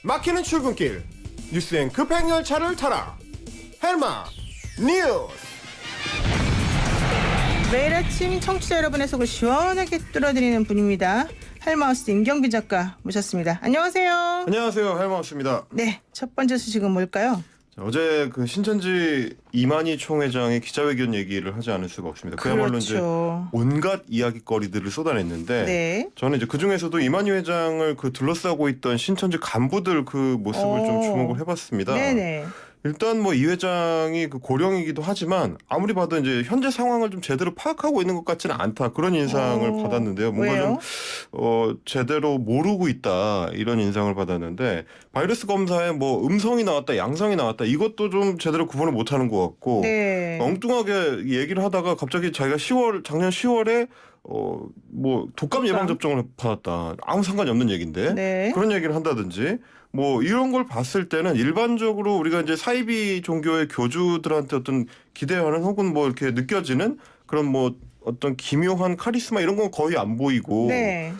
막히는 출근길 뉴스엔 급행열차를 타라. 헬마 뉴스. 매일 아침 청취자 여러분의 속을 시원하게 뚫어드리는 분입니다. 헬마우스 임경빈 작가 모셨습니다. 안녕하세요. 안녕하세요, 헬마우스입니다. 네, 첫 번째 소식은 뭘까요? 어제 그 신천지 이만희 총회장의 기자회견 얘기를 하지 않을 수가 없습니다. 그야말로 이제 그렇죠. 온갖 이야기거리들을 쏟아냈는데 네. 저는 이제 그 중에서도 이만희 회장을 그 둘러싸고 있던 신천지 간부들 그 모습을 좀 주목을 해봤습니다. 네네. 일단 뭐 이 회장이 그 고령이기도 하지만 아무리 봐도 이제 현재 상황을 좀 제대로 파악하고 있는 것 같지는 않다, 그런 인상을 받았는데요. 뭔가 왜요? 좀 제대로 모르고 있다, 이런 인상을 받았는데, 바이러스 검사에 뭐 음성이 나왔다 양성이 나왔다 이것도 좀 제대로 구분을 못하는 것 같고, 네. 엉뚱하게 얘기를 하다가 갑자기 자기가 작년 10월에 뭐 독감 예방 접종을 받았다, 아무 상관이 없는 얘기인데 네. 그런 얘기를 한다든지, 뭐 이런 걸 봤을 때는 일반적으로 우리가 이제 사이비 종교의 교주들한테 어떤 기대하는 혹은 뭐 이렇게 느껴지는 그런 뭐 어떤 기묘한 카리스마 이런 건 거의 안 보이고, 네.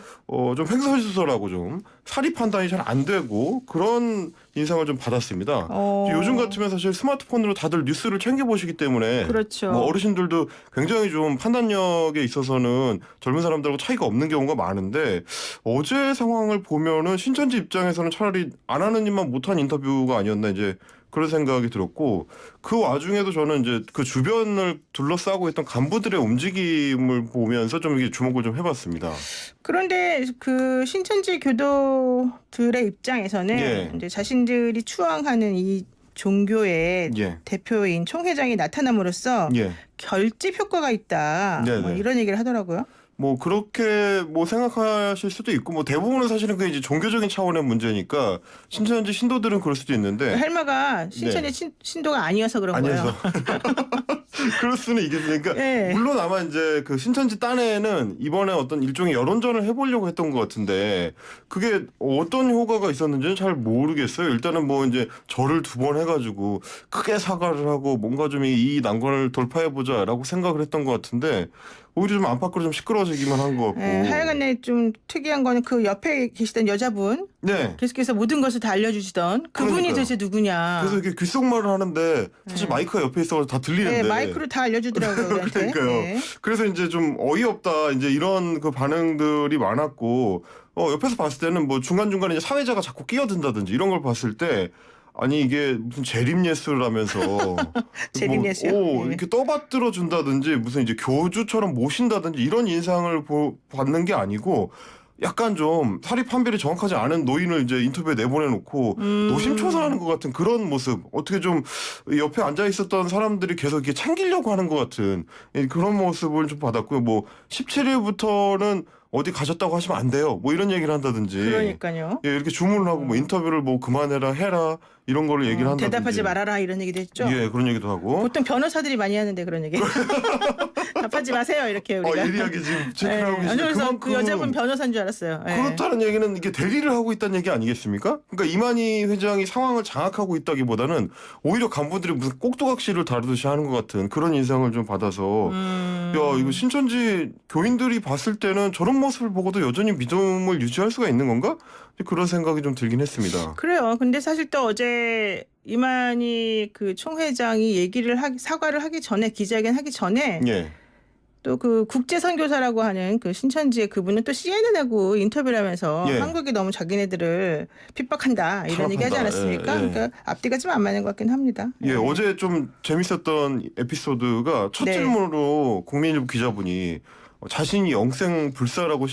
좀 횡설수설하고 좀 사리 판단이 잘 안 되고 그런 인상을 좀 받았습니다. 요즘 같으면 사실 스마트폰으로 다들 뉴스를 챙겨보시기 때문에, 그렇죠. 뭐 어르신들도 굉장히 좀 판단력에 있어서는 젊은 사람들하고 차이가 없는 경우가 많은데, 어제 상황을 보면은 신천지 입장에서는 차라리 안 하는 일만 못한 인터뷰가 아니었나, 이제 그런 생각이 들었고, 그 와중에도 저는 이제 그 주변을 둘러싸고 있던 간부들의 움직임을 보면서 좀 이게 주목을 좀 해봤습니다. 그런데 그 신천지 교도들의 입장에서는 예. 이제 자신들이 추앙하는 이 종교의 예. 대표인 총회장이 나타남으로써 예. 결집 효과가 있다. 네네. 뭐 이런 얘기를 하더라고요. 뭐 그렇게 뭐 생각하실 수도 있고, 뭐 대부분은 사실은 그 이제 종교적인 차원의 문제니까 신천지 신도들은 그럴 수도 있는데, 헬마가 신천지 신도가 아니어서 그런 아니어서 거예요. 그럴 수는 있겠으니까. 네. 물론 아마 이제 그 신천지 딴에는 이번에 어떤 일종의 여론전을 해보려고 했던 것 같은데, 그게 어떤 효과가 있었는지는 잘 모르겠어요. 일단은 뭐 이제 절을 2번 해가지고 크게 사과를 하고 뭔가 좀 이 난관을 돌파해보자라고 생각을 했던 것 같은데, 오히려 좀 안팎으로 좀 시끄러워지기만 한 것 같고. 네, 하여간에 좀 특이한 거는 그 옆에 계시던 여자분 네. 계속해서 모든 것을 다 알려주시던 그분이 그러니까요. 도대체 누구냐. 그래서 이렇게 귓속말을 하는데 사실 마이크가 옆에 있어서 다 들리는데. 네, 마이크로 다 알려주더라고요. 우리한테. 그러니까요. 네. 그래서 이제 좀 어이없다, 이제 이런 그 반응들이 많았고, 옆에서 봤을 때는 뭐 중간중간에 이제 사회자가 자꾸 끼어든다든지 이런 걸 봤을 때, 아니 이게 무슨 재림예술하면서 재림예술? 뭐, 네. 이렇게 떠받들어 준다든지 무슨 이제 교주처럼 모신다든지 이런 인상을 받는 게 아니고, 약간 좀 사립 판별이 정확하지 않은 노인을 이제 인터뷰에 내보내놓고 노심초사하는 것 같은 그런 모습, 어떻게 좀 옆에 앉아 있었던 사람들이 계속 이렇게 챙기려고 하는 것 같은 그런 모습을 좀 받았고요. 뭐 17일부터는 어디 가셨다고 하시면 안 돼요, 뭐 이런 얘기를 한다든지. 그러니까요. 예, 이렇게 주문을 하고 뭐 인터뷰를 뭐 그만해라 해라 이런 걸로 얘기를 한다든지. 대답하지 말아라 이런 얘기도 했죠. 예, 그런 얘기도 하고. 보통 변호사들이 많이 하는데 그런 얘기. 답하지 마세요 이렇게 우리가. 예리하게 지금 체크를 하고 아니, 계시죠. 그래서 그 여자분 변호사인 줄 알았어요. 예. 그렇다는 얘기는 이게 대리를 하고 있다는 얘기 아니겠습니까? 그러니까 이만희 회장이 상황을 장악하고 있다기보다는 오히려 간부들이 무슨 꼭두각시를 다루듯이 하는 것 같은 그런 인상을 좀 받아서, 야, 이거 신천지 교인들이 봤을 때는 저런 모습을 보고도 여전히 믿음을 유지할 수가 있는 건가? 그런 생각이 좀 들긴 했습니다. 그래요. 근데 사실 또 어제 이만희 그 총회장이 사과를 하기 전에, 기자회견 하기 전에 예. 또 그 국제선교사라고 하는 그 신천지의 그분은 또 CNN하고 인터뷰를 하면서 예. 한국이 너무 자기네들을 핍박한다 이런 얘기 하지 탄압한다. 않았습니까? 예, 예. 그러니까 앞뒤가 좀 안 맞는 것 같긴 합니다. 예, 어제 좀 재밌었던 에피소드가 첫 네. 질문으로 국민일보 기자분이 자신이 영생불사라고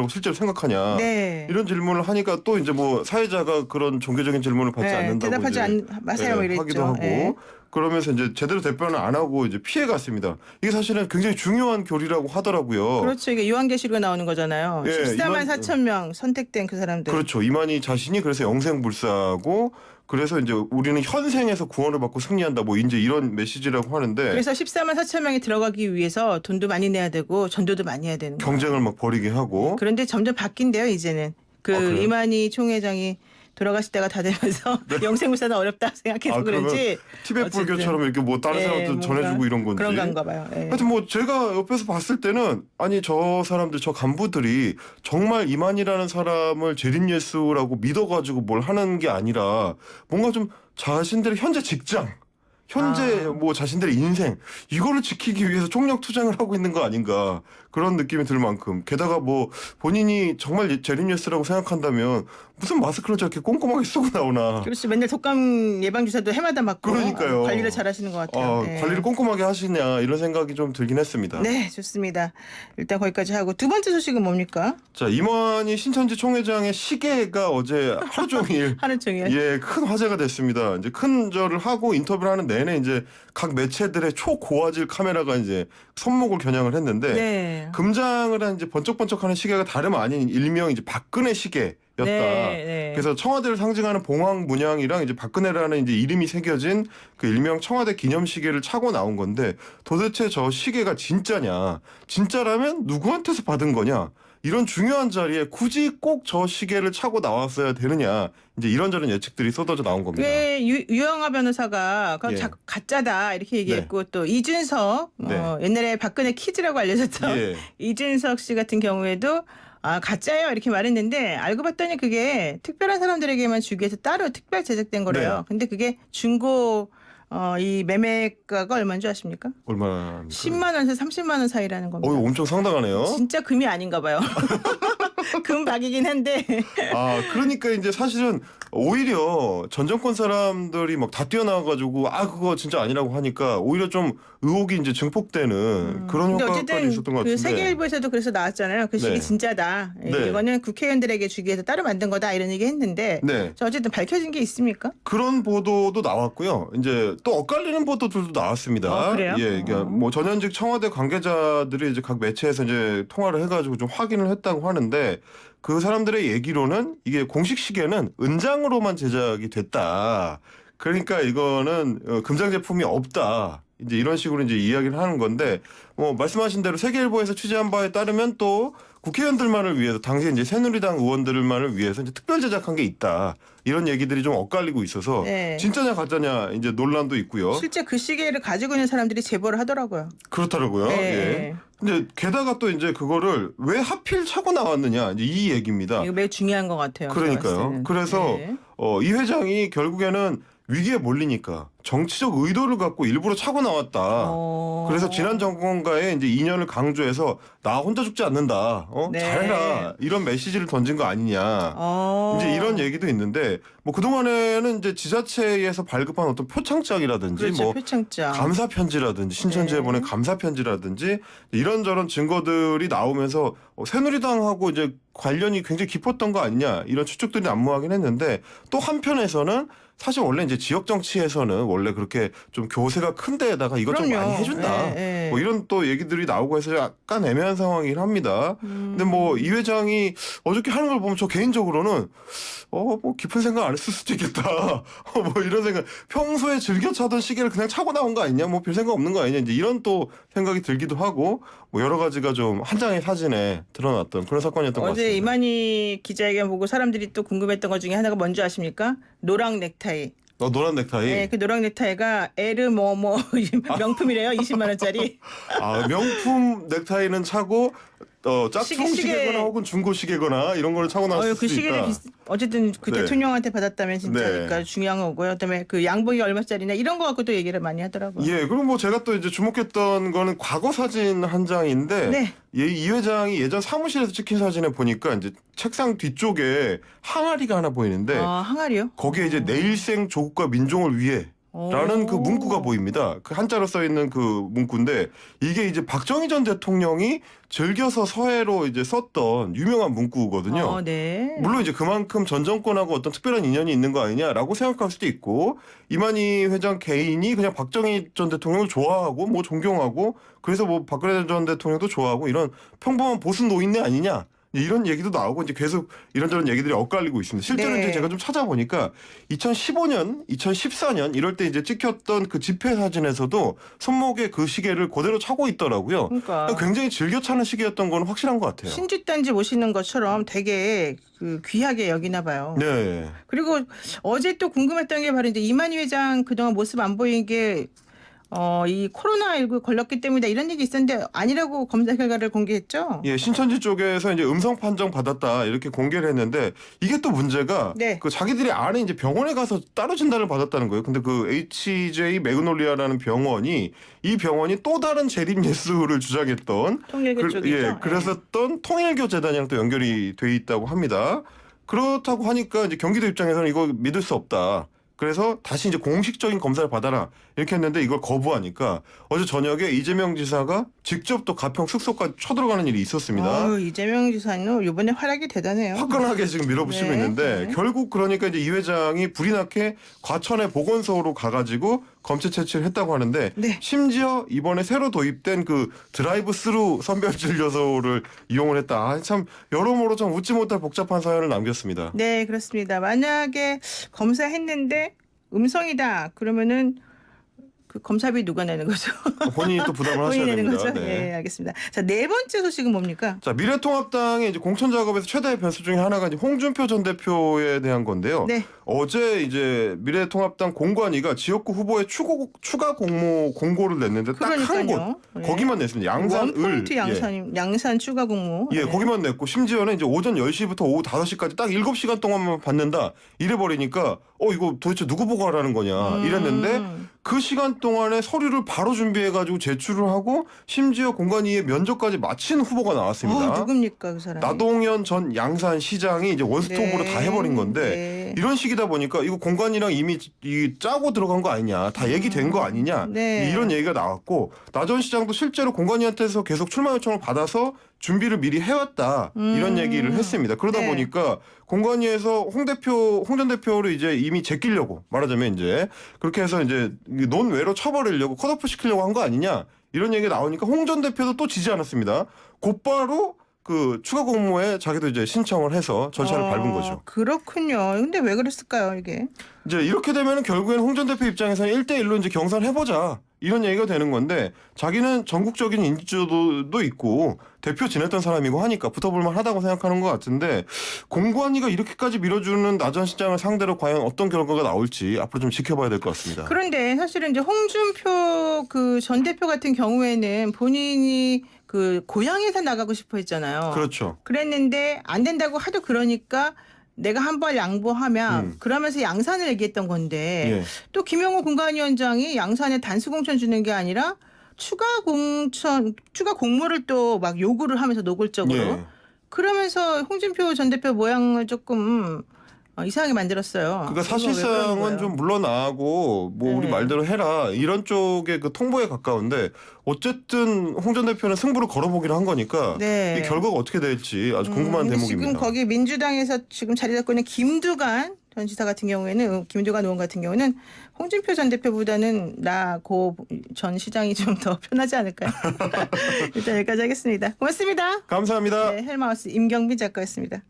실제로 생각하냐, 네. 이런 질문을 하니까 또 이제 뭐 사회자가 그런 종교적인 질문을 받지 네, 않는다고 대답하지 이제 마세요 뭐 이랬죠. 하기도 하고, 네. 그러면서 이제 제대로 답변을 안 하고 이제 피해 갔습니다. 이게 사실은 굉장히 중요한 교리라고 하더라고요. 그렇죠. 이게 요한계시록에 나오는 거잖아요. 예, 14만 4천 명 선택된 그 사람들. 그렇죠. 이만희 자신이 그래서 영생불사하고, 그래서 이제 우리는 현생에서 구원을 받고 승리한다, 뭐 이제 이런 메시지라고 하는데, 그래서 14만 4천 명이 들어가기 위해서 돈도 많이 내야 되고 전도도 많이 해야 되는 거예요. 경쟁을 막 벌이게 하고. 그런데 점점 바뀐대요 이제는. 그 그래요? 이만희 총회장이 돌아가실 때가 다 되면서 영생무사는 어렵다 생각해서 아, 그러면 그런지 티벳 어쨌든. 불교처럼 이렇게 뭐 다른 예, 사람한테 뭔가 전해주고 이런 건지. 그런 건가 봐요. 예. 하여튼 뭐 제가 옆에서 봤을 때는 아니 저 사람들 저 간부들이 정말 이만희라는 사람을 제린 예수라고 믿어가지고 뭘 하는 게 아니라 뭔가 좀 자신들의 현재 직장 현재 뭐 자신들의 인생 이거를 지키기 위해서 총력 투쟁을 하고 있는 거 아닌가 그런 느낌이 들 만큼 게다가 뭐 본인이 정말 제린 예스라고 생각한다면 무슨 마스크를 저렇게 꼼꼼하게 쓰고 나오나. 그렇지 맨날 독감 예방 주사도 해마다 맞고 그러니까요. 관리를 잘하시는 것 같아요. 예. 관리를 꼼꼼하게 하시냐 이런 생각이 좀 들긴 했습니다. 네, 좋습니다. 일단 거기까지 하고 두 번째 소식은 뭡니까? 자, 이만희 신천지 총회장의 시계가 어제 하루 종일 하루 종일. 예, 큰 화제가 됐습니다. 이제 큰 절을 하고 인터뷰를 하는 내내 이제 각 매체들의 초고화질 카메라가 이제 손목을 겨냥을 했는데 네. 금장을 한 이제 번쩍번쩍하는 시계가 다름 아닌 일명 이제 박근혜 시계였다. 네. 그래서 청와대를 상징하는 봉황 문양이랑 이제 박근혜라는 이제 이름이 새겨진 그 일명 청와대 기념 시계를 차고 나온 건데 도대체 저 시계가 진짜냐? 진짜라면 누구한테서 받은 거냐? 이런 중요한 자리에 굳이 꼭 저 시계를 차고 나왔어야 되느냐? 이제 이런저런 예측들이 쏟아져 나온 겁니다. 왜 유영하 변호사가 그건 예. 가짜다 이렇게 얘기했고 또 이준석 네. 옛날에 박근혜 키즈라고 알려졌던 예. 이준석 씨 같은 경우에도 가짜예요 이렇게 말했는데 알고 봤더니 그게 특별한 사람들에게만 주기 위해서 따로 특별 제작된 거래요. 네. 근데 그게 중고 이 매매가가 얼마인 줄 아십니까? 얼마나? 10만 원에서 30만 원 사이라는 겁니다. 엄청 상당하네요. 진짜 금이 아닌가 봐요. 금박이긴 한데. 그러니까 이제 사실은 오히려 전 정권 사람들이 막 다 뛰어나와가지고 그거 진짜 아니라고 하니까 오히려 좀 의혹이 이제 증폭되는 그런 근데 효과까지 어쨌든 있었던 것 그 같은데. 세계일보에서도 그래서 나왔잖아요. 그 시기 네. 진짜다. 네. 이거는 국회의원들에게 주기 위해서 따로 만든 거다 이런 얘기 했는데. 네. 저 어쨌든 밝혀진 게 있습니까? 그런 보도도 나왔고요. 이제 또 엇갈리는 보도들도 나왔습니다. 그래요? 예, 그러니까 뭐 전현직 청와대 관계자들이 이제 각 매체에서 이제 통화를 해가지고 좀 확인을 했다고 하는데 그 사람들의 얘기로는 이게 공식 시계는 은장으로만 제작이 됐다. 그러니까 이거는 금장 제품이 없다. 이제 이런 식으로 이제 이야기를 하는 건데 뭐 말씀하신 대로 세계일보에서 취재한 바에 따르면 또 국회의원들만을 위해서 당시 이제 새누리당 의원들만을 위해서 이제 특별 제작한 게 있다. 이런 얘기들이 좀 엇갈리고 있어서 네. 진짜냐 가짜냐 이제 논란도 있고요. 실제 그 시계를 가지고 있는 사람들이 제보를 하더라고요. 그렇더라고요. 네. 예. 근데 게다가 또 이제 그거를 왜 하필 차고 나왔느냐 이제 이 얘기입니다. 이거 매우 중요한 것 같아요. 제가 봤을 그러니까요. 때는. 그래서 네. 이 회장이 결국에는 위기에 몰리니까 정치적 의도를 갖고 일부러 차고 나왔다. 그래서 지난 정권과의 이제 인연을 강조해서 나 혼자 죽지 않는다. 네. 잘해라. 이런 메시지를 던진 거 아니냐. 어. 이제 이런 얘기도 있는데 뭐 그동안에는 이제 지자체에서 발급한 어떤 표창장이라든지 그렇죠. 뭐 표창장. 감사 편지라든지 신천지에 네. 보낸 감사 편지라든지 이런저런 증거들이 나오면서 새누리당하고 이제 관련이 굉장히 깊었던 거 아니냐 이런 추측들이 난무하긴 했는데 또 한편에서는 사실 원래 이제 지역 정치에서는 원래 그렇게 좀 교세가 큰 데에다가 이것 좀 그럼요. 많이 해준다. 네. 뭐 이런 또 얘기들이 나오고 해서 약간 애매한 상황이긴 합니다. 근데 뭐 이 회장이 어저께 하는 걸 보면 저 개인적으로는 뭐 깊은 생각 안 했을 수도 있겠다. 뭐 이런 생각. 평소에 즐겨 차던 시계를 그냥 차고 나온 거 아니냐? 뭐 별 생각 없는 거 아니냐? 이제 이런 또 생각이 들기도 하고 뭐 여러 가지가 좀 한 장의 사진에 드러났던 그런 사건이었던 것 같습니다. 어제 이만희 기자회견 보고 사람들이 또 궁금했던 것 중에 하나가 뭔지 아십니까? 노랑 넥타이. 노란 넥타이. 네, 그 노랑 넥타이가 에르 뭐뭐 명품이래요. 20만 원짜리. 명품 넥타이는 차고 짝퉁 시계거나 혹은 중고 시계거나 이런 거를 차고 나왔을 그 수도 시계를 있다. 어쨌든 그 네. 대통령한테 받았다면 진짜 네. 그러니까 중요한 거고요. 그다음에 그 양복이 얼마짜리냐 이런 거 갖고 또 얘기를 많이 하더라고요. 예, 그리고 뭐 제가 또 이제 주목했던 거는 과거 사진 한 장인데 네. 이 회장이 예전 사무실에서 찍힌 사진에 보니까 이제 책상 뒤쪽에 항아리가 하나 보이는데 항아리요? 거기에 이제 내일생 조국과 민족을 위해 라는 그 문구가 보입니다. 그 한자로 써 있는 그 문구인데 이게 이제 박정희 전 대통령이 즐겨서 서해로 이제 썼던 유명한 문구거든요. 네. 물론 이제 그만큼 전 정권하고 어떤 특별한 인연이 있는 거 아니냐라고 생각할 수도 있고 이만희 회장 개인이 그냥 박정희 전 대통령을 좋아하고 뭐 존경하고 그래서 뭐 박근혜 전 대통령도 좋아하고 이런 평범한 보수 노인네 아니냐 이런 얘기도 나오고 이제 계속 이런저런 얘기들이 엇갈리고 있습니다. 실제로 네. 이제 제가 좀 찾아보니까 2015년, 2014년 이럴 때 이제 찍혔던 그 집회 사진에서도 손목에 그 시계를 그대로 차고 있더라고요. 그러니까 굉장히 즐겨 차는 시계였던 건 확실한 것 같아요. 신짓단지 모시는 것처럼 되게 그 귀하게 여기나 봐요. 네. 그리고 어제 또 궁금했던 게 바로 이제 이만희 회장 그동안 모습 안 보인 게 이 코로나19 걸렸기 때문이다 이런 얘기 있었는데 아니라고 검사 결과를 공개했죠. 예, 신천지 쪽에서 이제 음성 판정 받았다 이렇게 공개를 했는데 이게 또 문제가 네. 그 자기들이 안에 이제 병원에 가서 따로 진단을 받았다는 거예요. 근데 그 HJ 매그놀리아라는 병원이 이 병원이 또 다른 재림 예수를 주장했던 통일교 쪽이죠. 예, 그랬었던 통일교 재단이랑 또 연결이 돼 있다고 합니다. 그렇다고 하니까 이제 경기도 입장에서는 이거 믿을 수 없다. 그래서 다시 이제 공식적인 검사를 받아라 이렇게 했는데 이걸 거부하니까 어제 저녁에 이재명 지사가 직접 또 가평 숙소까지 쳐들어가는 일이 있었습니다. 이재명 지사는 이번에 활약이 대단해요. 화끈하게 지금 밀어붙이고 네, 있는데 네. 결국 그러니까 이제 이 회장이 불이 나게 과천의 보건소로 가가지고 검체 채취를 했다고 하는데 네. 심지어 이번에 새로 도입된 그 드라이브 스루 선별 진료소를 이용을 했다. 아, 참 여러모로 좀 웃지 못할 복잡한 사연을 남겼습니다. 네, 그렇습니다. 만약에 검사했는데 음성이다 그러면은 그 검사비 누가 내는 거죠? 본인이 또 부담을 하셔야 본인이 내는 됩니다. 거죠? 네, 알겠습니다. 자, 네 번째 소식은 뭡니까? 자, 미래통합당의 이제 공천 작업에서 최대의 변수 중에 하나가 이제 홍준표 전 대표에 대한 건데요. 네. 어제 이제 미래통합당 공관위가 지역구 후보의 추가 공모 공고를 냈는데 딱 한 그러니까요. 곳 네. 거기만 냈습니다. 양산 원포인트 양산 추가 공모. 예, 거기만 냈고 심지어는 이제 오전 10시부터 오후 5시까지 딱 7시간 동안만 받는다. 이래 버리니까 이거 도대체 누구 보고 하라는 거냐 이랬는데 그 시간 동안에 서류를 바로 준비해 가지고 제출을 하고 심지어 공관위의 면접까지 마친 후보가 나왔습니다. 누굽니까 그 사람? 나동현 전 양산시장이 이제 원스톱으로 네. 다 해버린 건데 네. 이런 식이다 보니까 이거 공관이랑 이미 짜고 들어간 거 아니냐, 다 얘기된 거 아니냐 네. 이런 얘기가 나왔고 나 전 시장도 실제로 공관이한테서 계속 출마 요청을 받아서 준비를 미리 해왔다 이런 얘기를 했습니다. 그러다 네. 보니까 공관위에서 홍 전 대표를 이제 이미 제끼려고 말하자면 이제 그렇게 해서 이제 논외로 쳐버리려고 컷오프 시키려고 한 거 아니냐 이런 얘기가 나오니까 홍 전 대표도 또 지지 않았습니다. 곧바로 그 추가 공모에 자기도 이제 신청을 해서 절차를 밟은 거죠. 그렇군요. 근데 왜 그랬을까요, 이게? 이제 이렇게 되면은 결국엔 홍 전 대표 입장에서는 1대1로 이제 경선을 해보자. 이런 얘기가 되는 건데 자기는 전국적인 인지도도 있고 대표 지냈던 사람이고 하니까 붙어볼만 하다고 생각하는 것 같은데 공관위가 이렇게까지 밀어주는 나 전 시장을 상대로 과연 어떤 결과가 나올지 앞으로 좀 지켜봐야 될 것 같습니다. 그런데 사실은 이제 홍준표 그 전 대표 같은 경우에는 본인이 그 고향에서 나가고 싶어 했잖아요. 그렇죠. 그랬는데 안 된다고 하도 그러니까 내가 한 번 양보하면 그러면서 양산을 얘기했던 건데 예. 또 김영호 공관위원장이 양산에 단수 공천 주는 게 아니라 추가 공모를 또 막 요구를 하면서 노골적으로 예. 그러면서 홍준표 전 대표 모양을 조금 이상하게 만들었어요. 그러니까 이거 왜 그러는 사실상은 거예요? 좀 물러나고 뭐 우리 네. 말대로 해라 이런 쪽의 그 통보에 가까운데 어쨌든 홍 전 대표는 승부를 걸어보기로 한 거니까 네. 이 결과가 어떻게 될지 아주 궁금한 근데 대목입니다. 지금 거기 민주당에서 지금 자리 잡고 있는 김두관 전 지사 같은 경우에는 김두관 의원 같은 경우는 홍준표 전 대표보다는 나 고 전 시장이 좀 더 편하지 않을까요? 일단 여기까지 하겠습니다. 고맙습니다. 감사합니다. 네, 헬마우스 임경빈 작가였습니다.